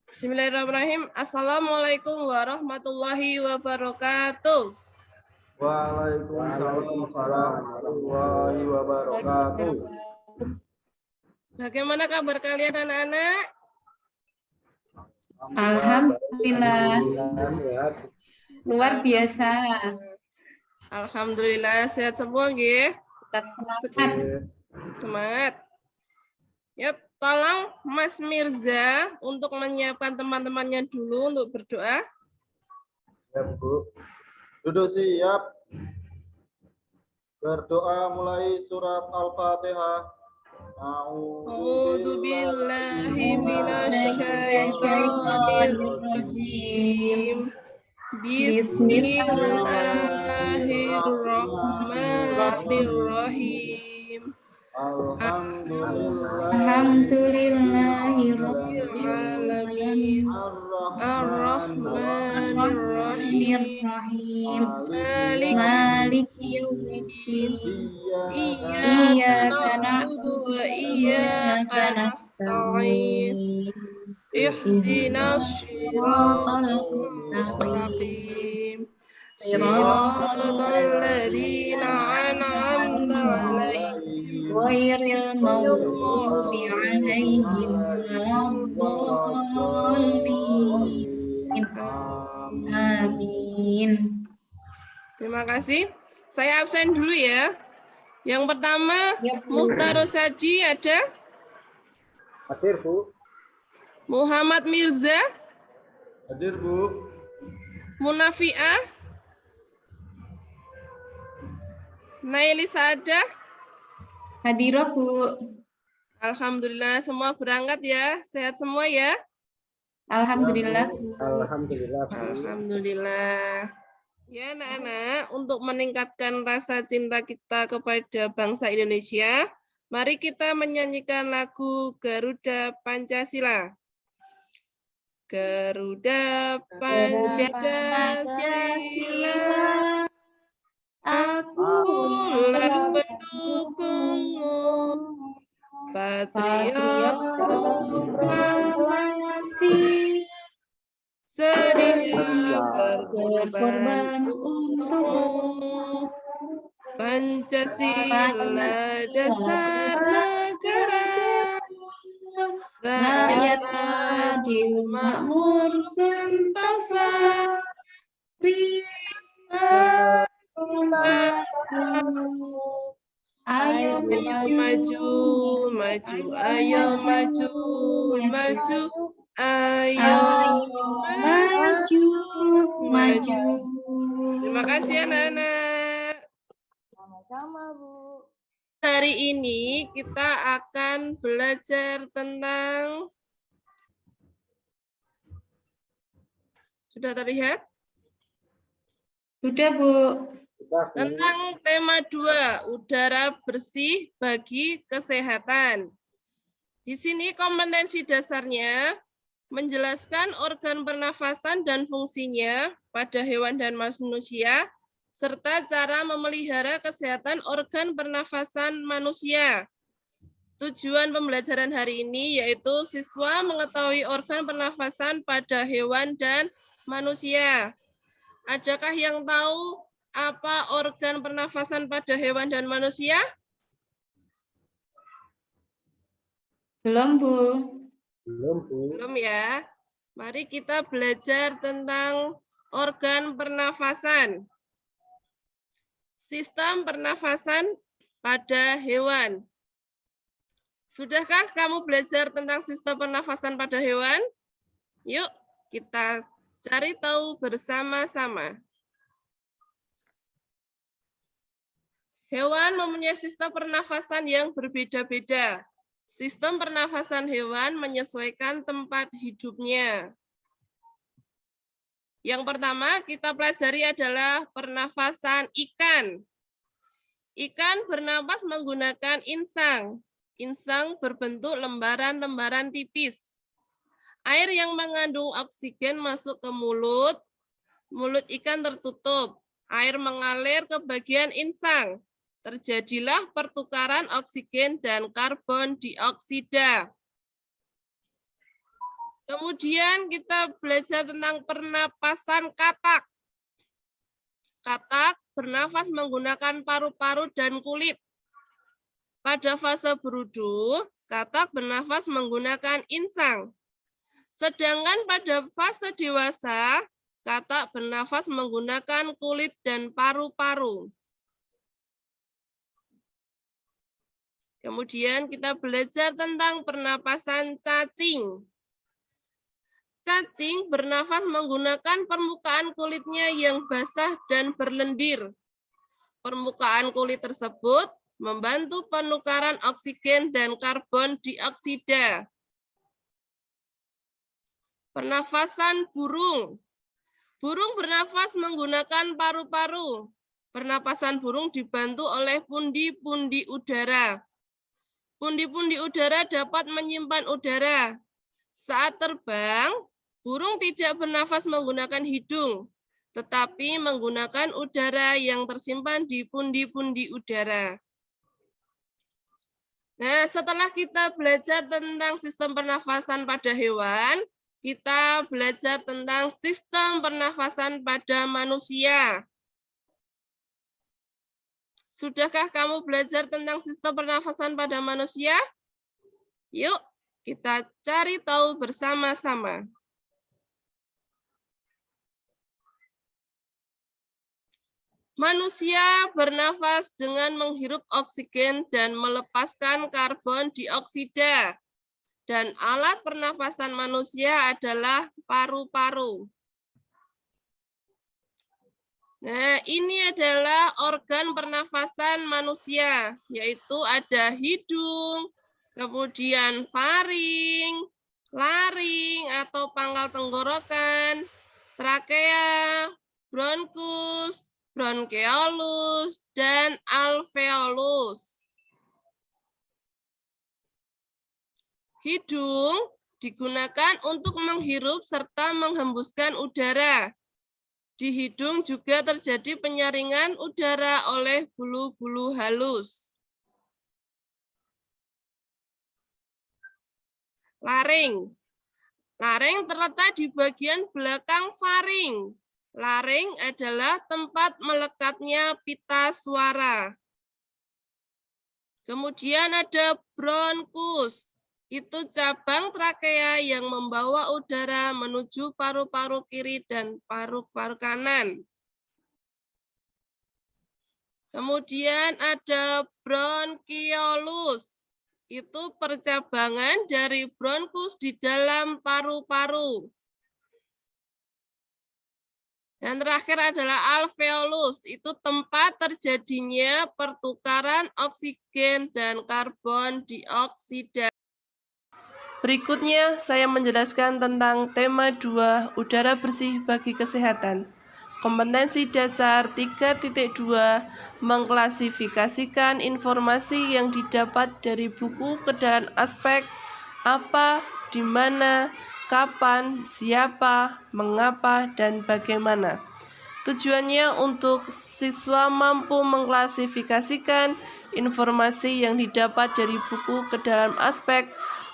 Bismillahirrahmanirrahim. Assalamualaikum warahmatullahi wabarakatuh. Waalaikumsalam warahmatullahi wabarakatuh. Bagaimana kabar kalian anak-anak? Alhamdulillah, luar biasa. Alhamdulillah sehat semua nggih. Tetap semangat. Semangat. Ya, tolong Mas Mirza untuk menyiapkan teman-temannya dulu untuk berdoa. Ya, Bu. Duduk siap. Berdoa mulai surat Al-Fatihah. A'udzu billahi minasyaitonir rajim. Bismillahirrahmanirrahim. Alhamdulillahirrahmanirrahim. Ar-Rahmanir-Rahim. Maliki yaumiddin. Iyyaka na'budu wa iyyaka nasta'in. Ihdinas siratal mustaqim. Siratal ladzina an'amta 'alaihim Ghairil maghdubi 'alaihim waladdallin. Amin. Terima kasih. Saya absen dulu ya. Yang pertama, Muhtarus Haji ada? Hadir, Bu. Muhammad Mirza, Hadir, Bu. Munafiah, Naili Sadah. Hadirah, Bu. Alhamdulillah semua berangkat ya. Sehat semua ya? Alhamdulillah. Alhamdulillah. Alhamdulillah. Ya anak-anak, untuk meningkatkan rasa cinta kita kepada bangsa Indonesia, mari kita menyanyikan lagu Garuda Pancasila. Garuda Pancasila, akulah pendukungmu, patriot proklamasi, sedia berkorban untukmu. Pancasila dasar negara, rakyat adil makmur sentosa, Ayo maju, maju, ayo maju, maju, ayo maju, maju. Terima kasih anak-anak. Sama-sama, Bu. Hari ini kita akan belajar tentang, sudah terlihat? Sudah, Bu. Tentang tema 2, udara bersih bagi kesehatan. Di sini kompetensi dasarnya menjelaskan organ pernafasan dan fungsinya pada hewan dan manusia, serta cara memelihara kesehatan organ pernafasan manusia. Tujuan pembelajaran hari ini yaitu siswa mengetahui organ pernafasan pada hewan dan manusia. Adakah yang tahu apa organ pernafasan pada hewan dan manusia? Belum, Bu. Belum ya. Mari kita belajar tentang organ pernafasan. Sistem pernafasan pada hewan. Sudahkah kamu belajar tentang sistem pernafasan pada hewan? Yuk, kita cari tahu bersama-sama. Hewan mempunyai sistem pernafasan yang berbeda-beda. Sistem pernafasan hewan menyesuaikan tempat hidupnya. Yang pertama kita pelajari adalah pernafasan ikan. Ikan bernapas menggunakan insang. Insang berbentuk lembaran-lembaran tipis. Air yang mengandung oksigen masuk ke mulut. Mulut ikan tertutup. Air mengalir ke bagian insang. Terjadilah pertukaran oksigen dan karbon dioksida. Kemudian kita belajar tentang pernapasan katak. Katak bernafas menggunakan paru-paru dan kulit. Pada fase berudu, katak bernafas menggunakan insang. Sedangkan pada fase dewasa, katak bernafas menggunakan kulit dan paru-paru. Kemudian kita belajar tentang pernapasan cacing. Cacing bernafas menggunakan permukaan kulitnya yang basah dan berlendir. Permukaan kulit tersebut membantu penukaran oksigen dan karbon dioksida. Pernafasan burung. Burung bernafas menggunakan paru-paru. Pernapasan burung dibantu oleh pundi-pundi udara. Pundi-pundi udara dapat menyimpan udara. Saat terbang, burung tidak bernafas menggunakan hidung, tetapi menggunakan udara yang tersimpan di pundi-pundi udara. Nah, setelah kita belajar tentang sistem pernafasan pada hewan, kita belajar tentang sistem pernafasan pada manusia. Sudahkah kamu belajar tentang sistem pernafasan pada manusia? Yuk, kita cari tahu bersama-sama. Manusia bernafas dengan menghirup oksigen dan melepaskan karbon dioksida. Dan alat pernafasan manusia adalah paru-paru. Nah, ini adalah organ pernafasan manusia, yaitu ada hidung, kemudian faring, laring atau pangkal tenggorokan, trakea, bronkus, bronkeolus, dan alveolus. Hidung digunakan untuk menghirup serta menghembuskan udara. Di hidung juga terjadi penyaringan udara oleh bulu-bulu halus. Laring. Laring terletak di bagian belakang faring. Laring adalah tempat melekatnya pita suara. Kemudian ada bronkus. Itu cabang trakea yang membawa udara menuju paru-paru kiri dan paru-paru kanan. Kemudian ada bronkiolus. Itu percabangan dari bronkus di dalam paru-paru. Dan terakhir adalah alveolus. Itu tempat terjadinya pertukaran oksigen dan karbon dioksida. Berikutnya, saya menjelaskan tentang tema 2, udara bersih bagi kesehatan. Kompetensi dasar 3.2, mengklasifikasikan informasi yang didapat dari buku ke dalam aspek apa, di mana, kapan, siapa, mengapa, dan bagaimana. Tujuannya untuk siswa mampu mengklasifikasikan informasi yang didapat dari buku ke dalam aspek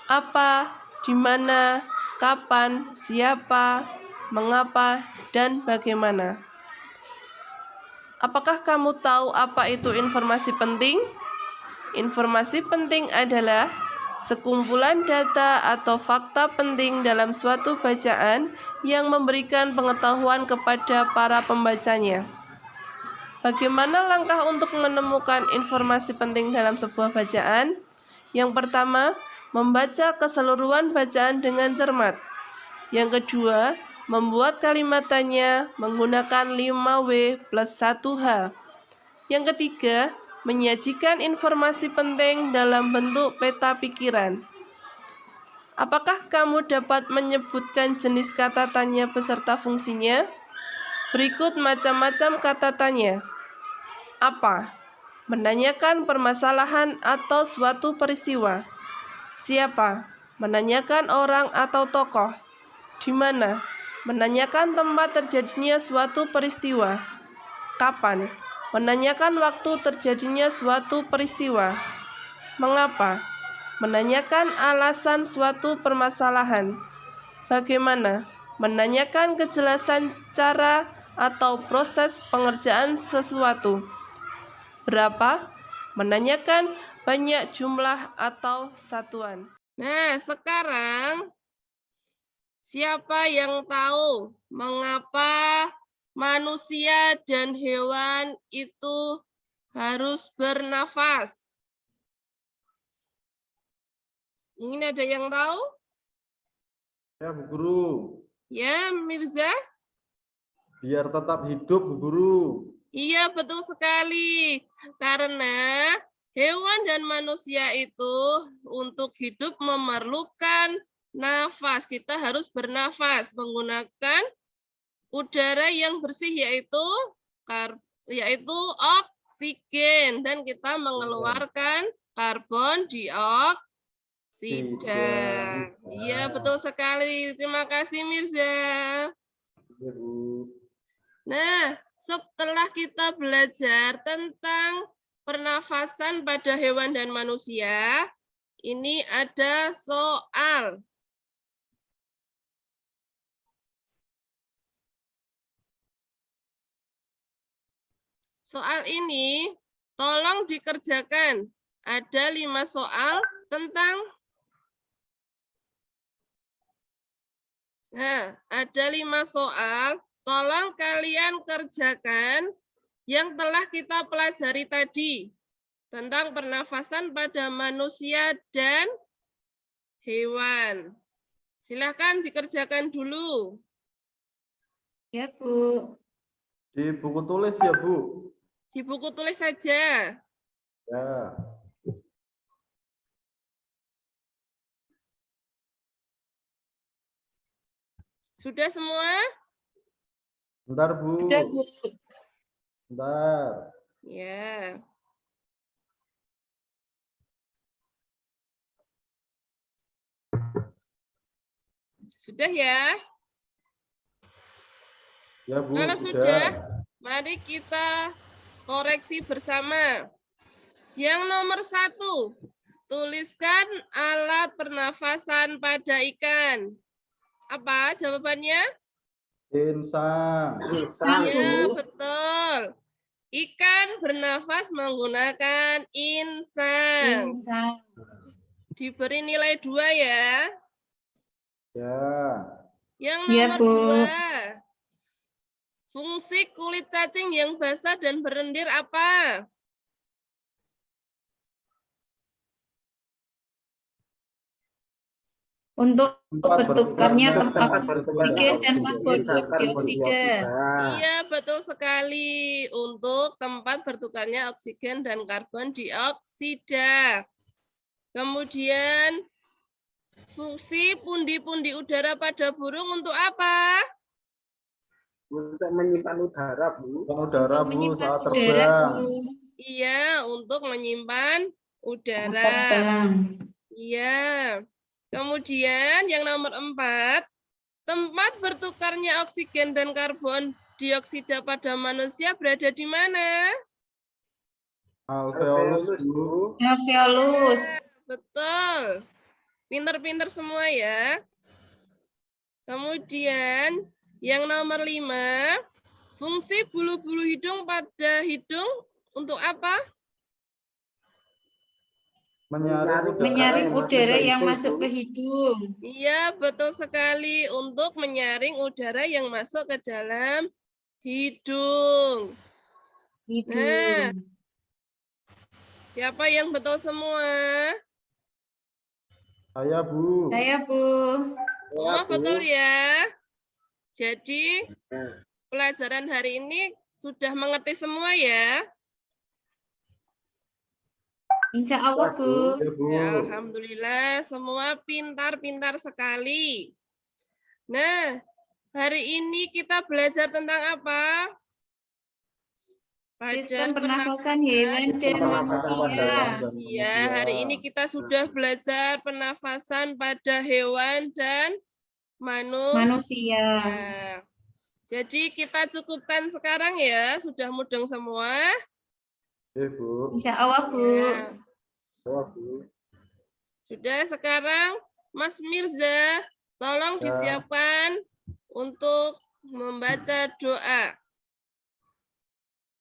apa, di mana, kapan, siapa, mengapa, dan bagaimana. Apakah kamu tahu apa itu informasi penting? Informasi penting adalah sekumpulan data atau fakta penting dalam suatu bacaan yang memberikan pengetahuan kepada para pembacanya. Bagaimana langkah untuk menemukan informasi penting dalam sebuah bacaan? Yang pertama, membaca keseluruhan bacaan dengan cermat. Yang kedua, membuat kalimatannya menggunakan 5W plus 1H. Yang ketiga, menyajikan informasi penting dalam bentuk peta pikiran. Apakah kamu dapat menyebutkan jenis kata tanya beserta fungsinya? Berikut macam-macam kata tanya. Apa? Menanyakan permasalahan atau suatu peristiwa. Siapa? Menanyakan orang atau tokoh. Di mana? Menanyakan tempat terjadinya suatu peristiwa. Kapan? Menanyakan waktu terjadinya suatu peristiwa. Mengapa? Menanyakan alasan suatu permasalahan. Bagaimana? Menanyakan kejelasan cara atau proses pengerjaan sesuatu. Berapa? Menanyakan banyak jumlah atau satuan. Nah, sekarang siapa yang tahu mengapa manusia dan hewan itu harus bernafas? Mungkin ada yang tahu? Ya, Bu Guru. Ya, Mirza? Biar tetap hidup, Bu Guru. Iya, betul sekali. Karena hewan dan manusia itu untuk hidup memerlukan nafas. Kita harus bernafas menggunakan udara yang bersih yaitu oksigen, dan kita mengeluarkan karbon dioksida. Iya, betul sekali. Terima kasih, Mirza. Ya, Bu. Nah, setelah kita belajar tentang pernafasan pada hewan dan manusia, ini ada soal. Soal ini tolong dikerjakan. Ada 5 soal tentang ada 5 soal. Tolong kalian kerjakan yang telah kita pelajari tadi tentang pernafasan pada manusia dan hewan. Silakan dikerjakan dulu. Ya, Bu. Di buku tulis ya, Bu. Di buku tulis saja. Ya. Sudah semua? Bentar, Bu. Sudah, Bu. Bentar. Ya. Sudah ya? Ya, Bu. Kalau sudah, mari kita koreksi bersama. Yang nomor 1, tuliskan alat pernafasan pada ikan. Apa jawabannya? Insang. Iya, betul. Ikan bernafas menggunakan insang. Insang. Diberi nilai 2 ya. Ya. Yang Ya, nomor Bu. 2. Fungsi kulit cacing yang basah dan berlendir apa? Untuk bertukarnya tempat oksigen dan karbon dioksida. Iya, betul sekali. Untuk tempat bertukarnya oksigen dan karbon dioksida. Kemudian, fungsi pundi-pundi udara pada burung untuk apa? Untuk menyimpan udara, Bu. Udara, Bu, Menyimpan saat udara, terbang. Bu. Iya, untuk menyimpan udara. Terbang. Iya. Kemudian yang nomor 4, tempat bertukarnya oksigen dan karbon dioksida pada manusia berada di mana? Alveolus, Bu. Alveolus. Betul. Pinter-pinter semua ya. Kemudian yang nomor 5, fungsi bulu-bulu hidung pada hidung untuk apa? Menyaring udara yang masuk ke hidung. Iya, betul sekali. Untuk menyaring udara yang masuk ke dalam hidung. Nah, siapa yang betul semua? Saya, Bu. Saya, Bu. Semua betul ya. Jadi, pelajaran hari ini sudah mengerti semua ya. Insya Allah, Bu. Ya, Bu. Ya, alhamdulillah, semua pintar-pintar sekali. Nah, hari ini kita belajar tentang apa? Sistem pernafasan hewan dan manusia. Iya, hari ini kita sudah belajar pernafasan pada hewan dan manusia. Nah, jadi kita cukupkan sekarang ya, sudah mudeng semua. Ya, Bu. Insya Allah, Bu. Ya. Sudah, sekarang Mas Mirza, Tolong disiapkan untuk membaca doa.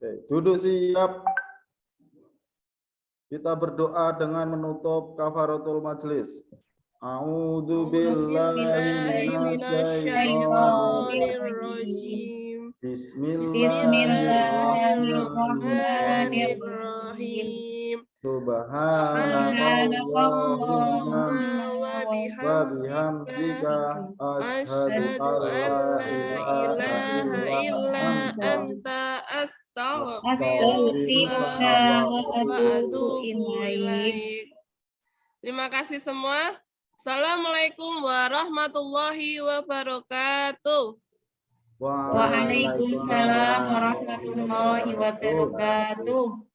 Oke, duduk siap. Kita berdoa dengan menutup kafaratul majelis. A'udzu billahi minasyaitonir rajim. Bismillahirrahmanirrahim. Subhanakallahumma wa bihamdika Asyhadu an la ilaha illa anta Astaghfiruka wa atubu ilaik. Terima kasih semua. Assalamualaikum warahmatullahi wabarakatuh. Waalaikumsalam warahmatullahi wabarakatuh.